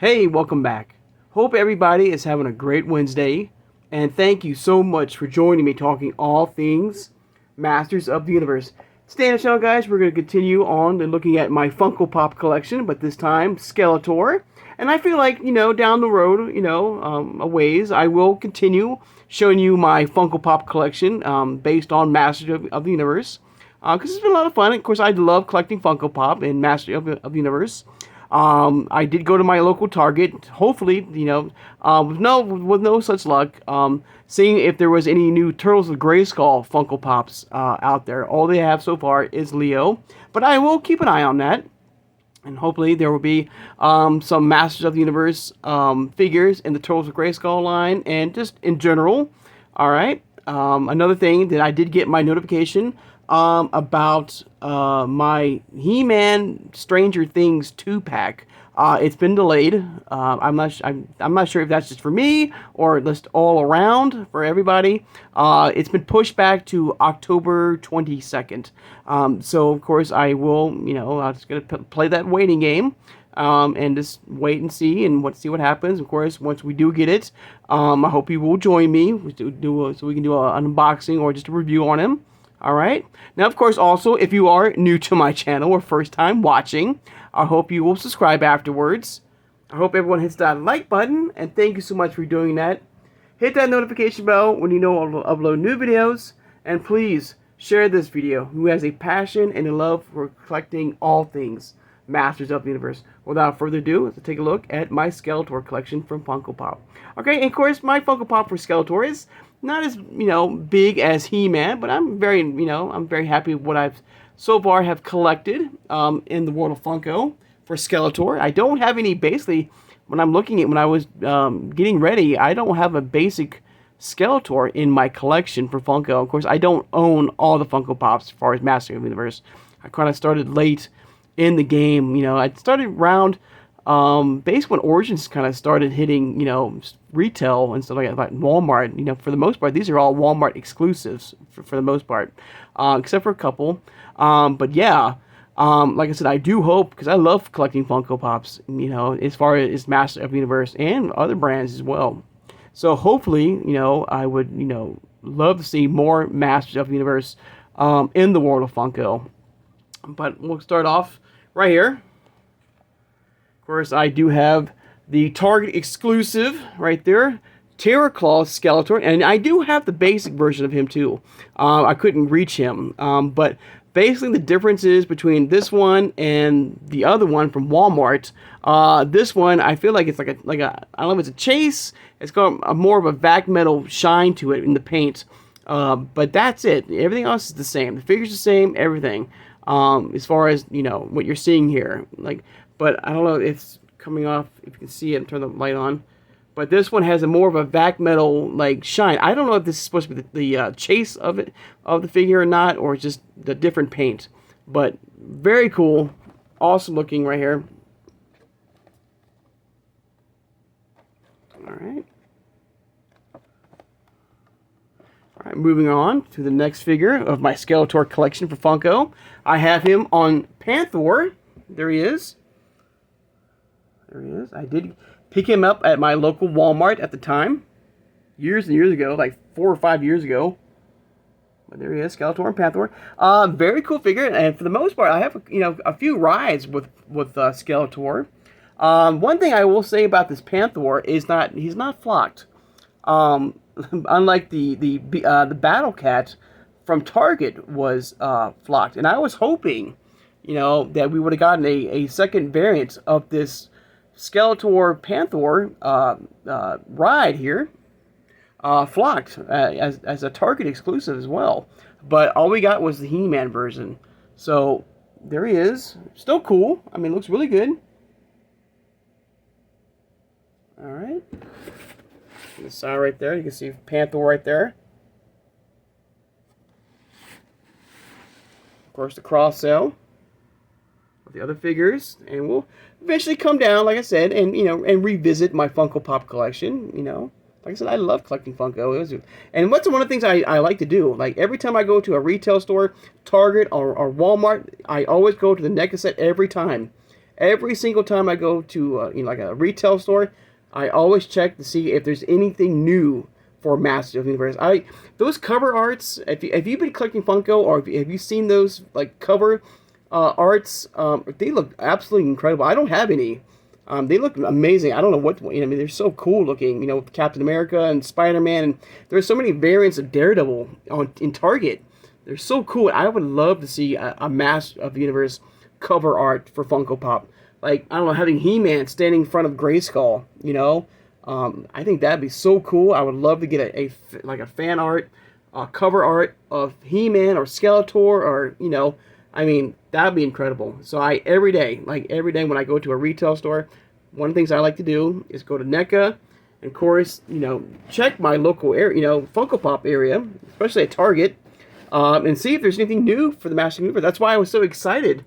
Hey, welcome back. Hope everybody is having a great Wednesday, and thank you so much for joining me talking all things Masters of the Universe. Stay on the channel, guys. We're going to continue on and looking at my Funko Pop collection, but this time Skeletor. And I feel like, down the road, a ways, I will continue showing you my Funko Pop collection based on Masters of the Universe. Because it's been a lot of fun. Of course, I love collecting Funko Pop and Masters of the Universe. I did go to my local Target, hopefully, with no such luck, seeing if there was any new Turtles of Grayskull Funko Pops out there. All they have so far is Leo, but I will keep an eye on that, and hopefully there will be some Masters of the Universe figures in the Turtles of Grayskull line, and just in general. All right. Another thing that I did get my notification about my He-Man Stranger Things 2-pack. It's been delayed. I'm not sure if that's just for me or just all around for everybody. It's been pushed back to October 22nd. So of course I will, I'm just gonna play that waiting game. And just wait and see see what happens. Of course, once we do get it, I hope you will join me so we can do an unboxing or just a review on him. All right. Now, of course, also, if you are new to my channel or first time watching, I hope you will subscribe afterwards. I hope everyone hits that like button, and thank you so much for doing that. Hit that notification bell when you know I'll upload new videos, and please share this video who has a passion and a love for collecting all things Masters of the Universe. Without further ado, let's take a look at my Skeletor collection from Funko Pop. Okay, and of course, my Funko Pop for Skeletor is not as, big as He-Man, but I'm very happy with what I've so far have collected in the world of Funko for Skeletor. I don't have any, basically, when I was getting ready, I don't have a basic Skeletor in my collection for Funko. Of course, I don't own all the Funko Pops as far as Master of the Universe. I kind of started late in the game. I started around basically when Origins kind of started hitting, retail and stuff like that, like Walmart. For the most part, these are all Walmart exclusives for the most part, except for a couple. But yeah, like I said, I do hope, because I love collecting Funko Pops, as far as Master of the Universe and other brands as well. So hopefully, I would, love to see more Masters of the Universe in the world of Funko. But we'll start off right here. Of course, I do have the Target exclusive right there, Terror Claw Skeletor, and I do have the basic version of him too. I couldn't reach him, but basically the difference is between this one and the other one from Walmart. This one, I feel like it's like a I don't know if it's a chase. It's got more of a vac metal shine to it in the paint, but that's it. Everything else is the same. The figure's the same. Everything. As far as, what you're seeing here, but I don't know if it's coming off, if you can see it and turn the light on, but this one has a more of a vac metal, shine. I don't know if this is supposed to be the chase of the figure or not, or just the different paint, but very cool, awesome looking right here. Alright, moving on to the next figure of my Skeletor collection for Funko. I have him on Panther. There he is. There he is. I did pick him up at my local Walmart at the time. Years and years ago, like 4 or 5 years ago. But there he is, Skeletor and Panther. Very cool figure, and for the most part, I have a few rides with Skeletor. One thing I will say about this Panther is he's not flocked. Unlike the Battle Cat from Target was flocked, and I was hoping, that we would have gotten a second variant of this Skeletor Panther ride here, flocked as a Target exclusive as well. But all we got was the He-Man version. So there he is, still cool. I mean, looks really good. All right. The side right there, you can see Panther right there. Of course, the cross sale with the other figures, and we'll eventually come down, like I said, and and revisit my Funko Pop collection. Like I said, I love collecting Funko. And what's one of the things I like to do? Like every time I go to a retail store, Target or Walmart, I always go to the NECA set every time. Every single time I go to like a retail store, I always check to see if there's anything new for Masters of the Universe. Those cover arts. If you've been collecting Funko, or have you seen those like cover arts? They look absolutely incredible. I don't have any. They look amazing. I don't know what, I mean, they're so cool looking. With Captain America and Spider-Man, and there's so many variants of Daredevil in Target. They're so cool. I would love to see a Master of the Universe cover art for Funko Pop. Like, I don't know, having He-Man standing in front of Grayskull. I think that'd be so cool. I would love to get a fan art, cover art of He-Man or Skeletor, or I mean, that'd be incredible. So every day when I go to a retail store, one of the things I like to do is go to NECA, and of course, check my local area, Funko Pop area, especially at Target, and see if there's anything new for the Master Universe. That's why I was so excited,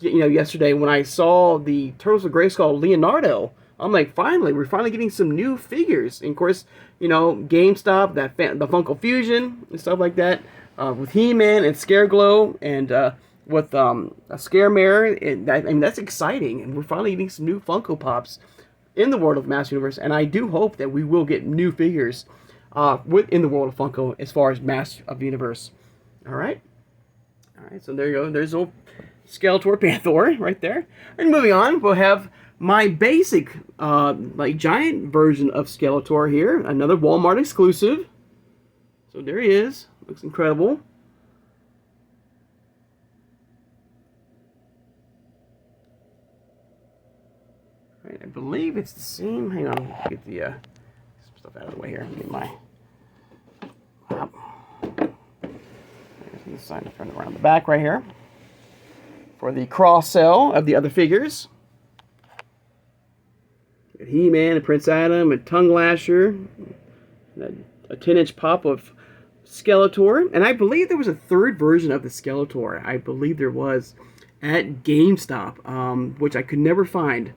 yesterday when I saw the Turtles of Grayskull Leonardo. I'm like, we're finally getting some new figures. And of course, GameStop, the Funko Fusion and stuff like that, with He-Man and Scareglow, and with a Scaremare, and I mean, that's exciting. And we're finally getting some new Funko Pops in the world of Master Universe, and I do hope that we will get new figures within the world of Funko as far as Master of the Universe. All right, so there you go. There's old Skeletor Panther right there. And moving on, we'll have my basic, like, giant version of Skeletor here. Another Walmart exclusive. So there he is. Looks incredible. Right, I believe it's the same. Hang on, get the stuff out of the way here. Get my there's the sign to turn it around the back right here for the cross sell of the other figures. He-Man and Prince Adam and Tongue Lasher, a 10-inch pop of Skeletor, and I believe there was a third version of the Skeletor. I believe there was at GameStop, which I could never find.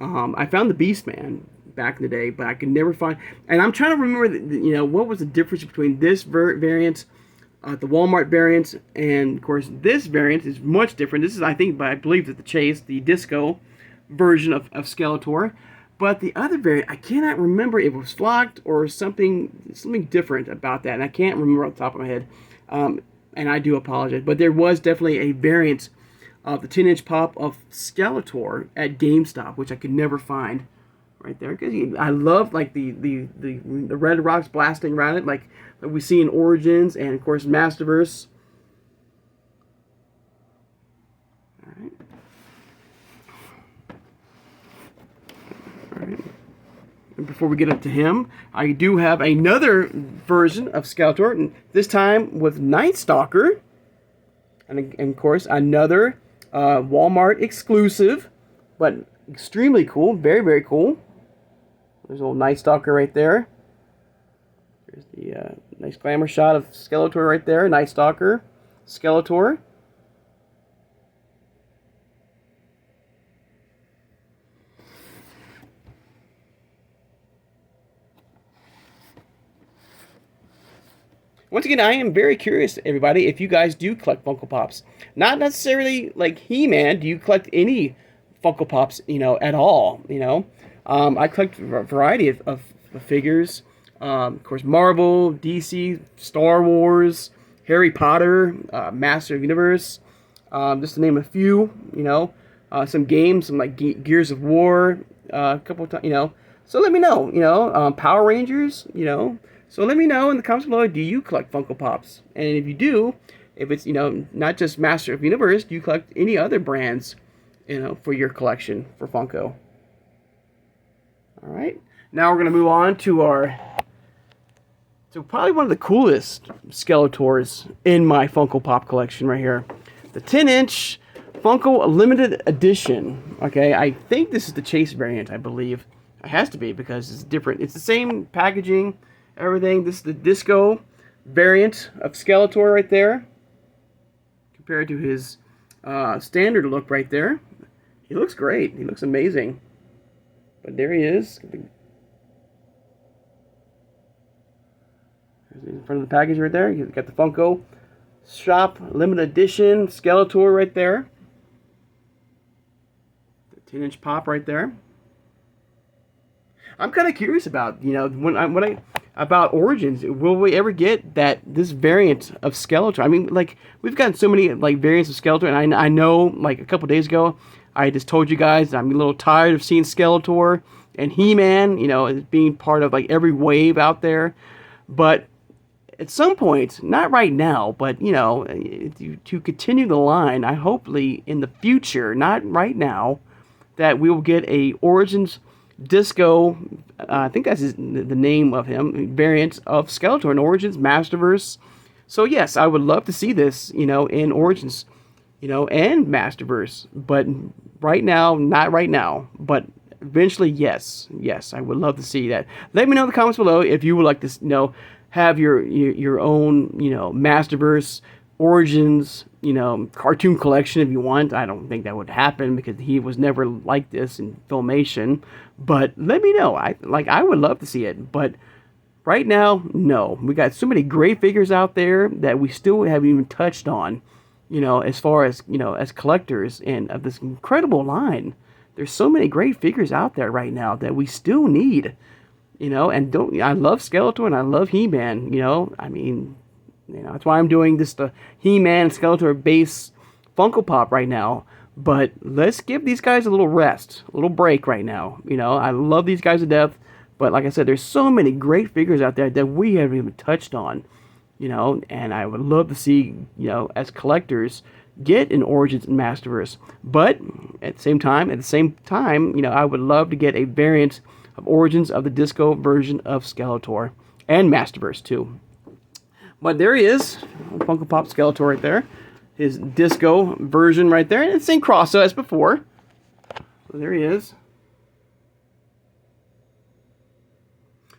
I found the Beastman back in the day, but I could never find. And I'm trying to remember, what was the difference between this variant, the Walmart variant, and of course this variant is much different. This is, I believe that the Chase, the Disco version of Skeletor. But the other variant, I cannot remember if it was flocked or something different about that. And I can't remember off the top of my head. And I do apologize. But there was definitely a variant of the 10-inch pop of Skeletor at GameStop, which I could never find right there. Because I love, like, the red rocks blasting around it, like we see in Origins and, of course, Masterverse. All right. And before we get up to him, I do have another version of Skeletor, and this time with Night Stalker, and of course another Walmart exclusive, but extremely cool, very, very cool. There's a little Night Stalker right there. There's the nice glamour shot of Skeletor right there. Night Stalker, Skeletor. Once again, I am very curious, everybody, if you guys do collect Funko Pops. Not necessarily like He-Man. Do you collect any Funko Pops, at all? I collect a variety of figures. Of course, Marvel, DC, Star Wars, Harry Potter, Master of the Universe, just to name a few. Some games, some like Gears of War, a couple of times. So let me know. Power Rangers, So let me know in the comments below, do you collect Funko Pops? And if you do, if it's, not just Master of the Universe, do you collect any other brands, for your collection for Funko? All right. Now we're going to move on to probably one of the coolest Skeletors in my Funko Pop collection right here. The 10-inch Funko Limited Edition. Okay, I think this is the Chase variant, I believe. It has to be because it's different. It's the same packaging, everything. This is the Disco variant of Skeletor right there, compared to his standard look right there. He looks great. He looks amazing. But there he is. In front of the package right there. You've got the Funko Shop Limited Edition Skeletor right there. 10-inch pop right there. I'm kind of curious about, you know, about Origins. Will we ever get this variant of Skeletor? I mean, like, we've gotten so many like variants of Skeletor, and I know, like, a couple days ago, I just told you guys I'm a little tired of seeing Skeletor and He-Man, you know, as being part of like every wave out there. But at some point, not right now, but you know, to continue the line, I hopefully in the future, not right now, that we will get a Origins Disco, I think that's the name of him, variant of Skeletor in Origins Masterverse. So yes, I would love to see this, you know, in Origins, you know, and Masterverse. But right now, not right now. But eventually, yes, I would love to see that. Let me know in the comments below if you would like to, you know, have your own, you know, Masterverse Origins, you know, cartoon collection if you want. I don't think that would happen because he was never like this in Filmation. But let me know. I would love to see it. But right now, no. We got so many great figures out there that we still haven't even touched on, you know, as far as, you know, as collectors and of this incredible line. There's so many great figures out there right now that we still need, you know, and I love Skeletor and I love He-Man, you know. I mean, you know, that's why I'm doing this the He-Man and Skeletor base Funko Pop right now. But let's give these guys a little rest, a little break right now. You know, I love these guys to death. But like I said, there's so many great figures out there that we haven't even touched on. You know, and I would love to see, you know, as collectors, get an Origins and Masterverse. But at the same time, you know, I would love to get a variant of Origins of the Disco version of Skeletor. And Masterverse too. But there he is, Funko Pop Skeletor right there. His Disco version right there. And the same cross as before. So there he is.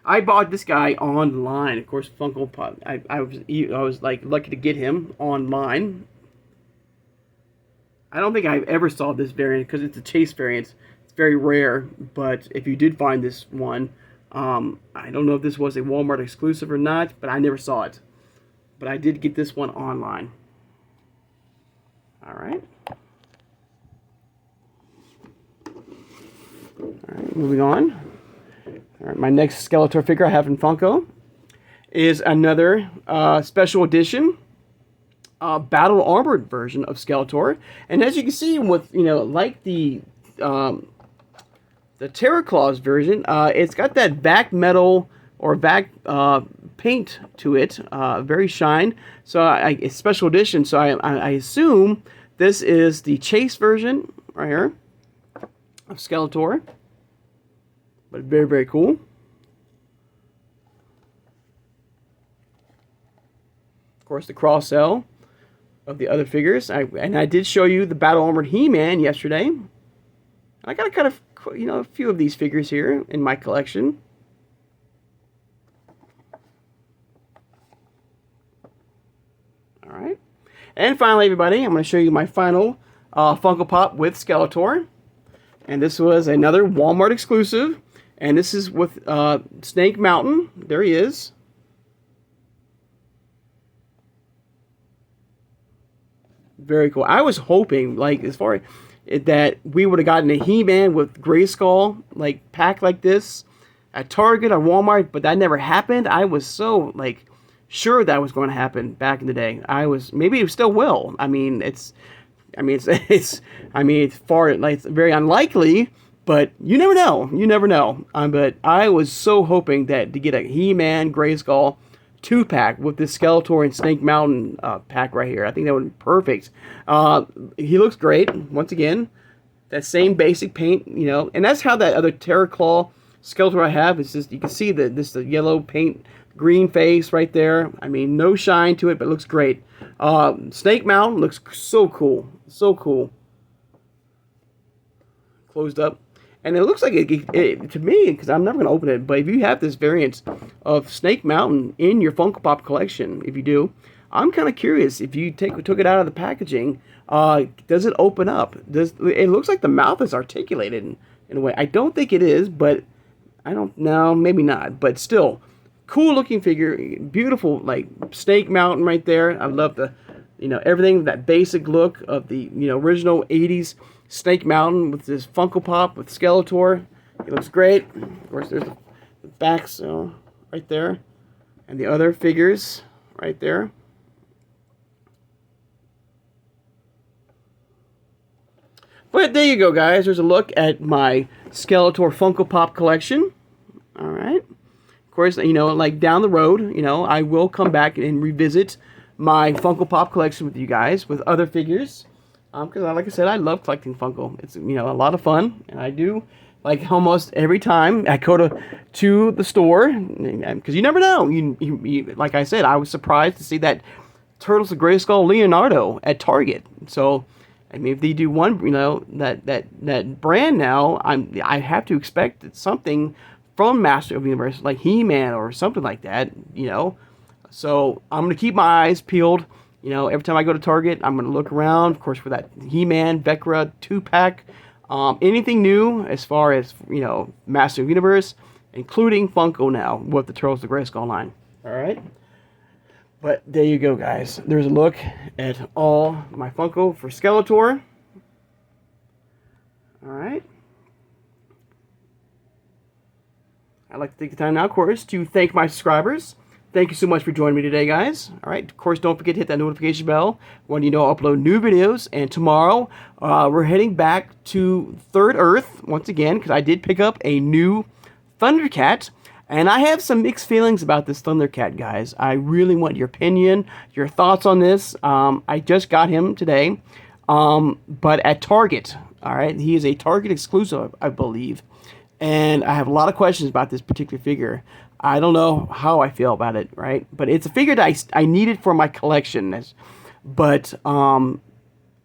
I bought this guy online. Of course, Funko Pop. I was like lucky to get him online. I don't think I ever saw this variant because it's a chase variant. It's very rare. But if you did find this one, I don't know if this was a Walmart exclusive or not, but I never saw it. But I did get this one online. All right. All right, moving on. All right, my next Skeletor figure I have in Funko is another special edition battle armored version of Skeletor. And as you can see, with, you know, like the Terror Claws version, it's got that back metal or back paint to it, very shine. So it's special edition. So I assume this is the chase version right here of Skeletor. But very, very cool. Of course, the cross-sell of the other figures. And I did show you the Battle Armored He-Man yesterday. I got a kind of, you know, a few of these figures here in my collection. All right. And finally, everybody, I'm going to show you my final Funko Pop with Skeletor. And this was another Walmart exclusive. And this is with Snake Mountain. There he is. Very cool. I was hoping, like, as far as that we would have gotten a He-Man with Grayskull, like, pack like this at Target or Walmart, but that never happened. I was so, like, sure that was going to happen back in the day. Maybe it still will. I mean, it's far, like, it's very unlikely. But you never know. You never know. But I was so hoping that to get a He-Man Grayskull 2-pack with this Skeletor and Snake Mountain pack right here. I think that would be perfect. He looks great. Once again, that same basic paint, you know. And that's how that other Terror Claw Skeletor I have. It's just, you can see the yellow paint, green face right there. I mean, no shine to it, but it looks great. Snake Mountain looks so cool. So cool. Closed up. And it looks like it to me, because I'm never going to open it, but if you have this variant of Snake Mountain in your Funko Pop collection, if you do, I'm kind of curious, if you took it out of the packaging, does it open up? It looks like the mouth is articulated in a way. I don't think it is, but I don't know, maybe not. But still, cool looking figure, beautiful, like, Snake Mountain right there. I love the, you know, everything, that basic look of the, you know, original 80s Snake Mountain with this Funko Pop with Skeletor. He looks great. Of course, there's the back, so right there, and the other figures right there. But there you go, guys. There's a look at my Skeletor Funko Pop collection. All right. Of course, you know, like down the road, you know, I will come back and revisit my Funko Pop collection with you guys with other figures. Because, like I said, I love collecting Funko. It's, you know, a lot of fun, and I do like almost every time I go to the store, because you never know. You, like I said, I was surprised to see that Turtles of Grayskull Leonardo at Target. So, I mean, if they do one, you know, that brand now, I have to expect something from Master of the Universe, like He-Man or something like that, you know. So I'm gonna keep my eyes peeled. You know, every time I go to Target, I'm gonna look around, of course, for that He-Man Vecra 2-pack. Anything new as far as, you know, Master of the Universe, including Funko now with the Turtles of the Grayskull line. All right. But there you go, guys. There's a look at all my Funko for Skeletor. All right. I'd like to take the time now, of course, to thank my subscribers. Thank you so much for joining me today, guys. All right. Of course, don't forget to hit that notification bell when you know I upload new videos. And tomorrow, we're heading back to Third Earth once again, because I did pick up a new Thundercat. And I have some mixed feelings about this Thundercat, guys. I really want your opinion, your thoughts on this. I just got him today, but at Target. All right, he is a Target exclusive, I believe. And I have a lot of questions about this particular figure. I don't know how I feel about it, right? But it's a figure that I needed for my collection. But, you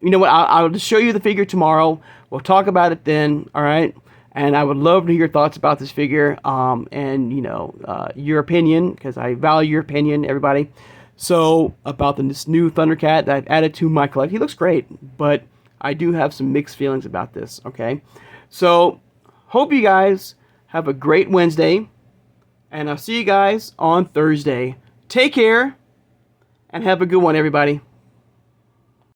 know what? I'll just show you the figure tomorrow. We'll talk about it then, all right? And I would love to hear your thoughts about this figure, and, you know, your opinion, because I value your opinion, everybody. So, about this new Thundercat that I've added to my collection. He looks great, but I do have some mixed feelings about this, okay? So, hope you guys have a great Wednesday, and I'll see you guys on Thursday. Take care, and have a good one, everybody.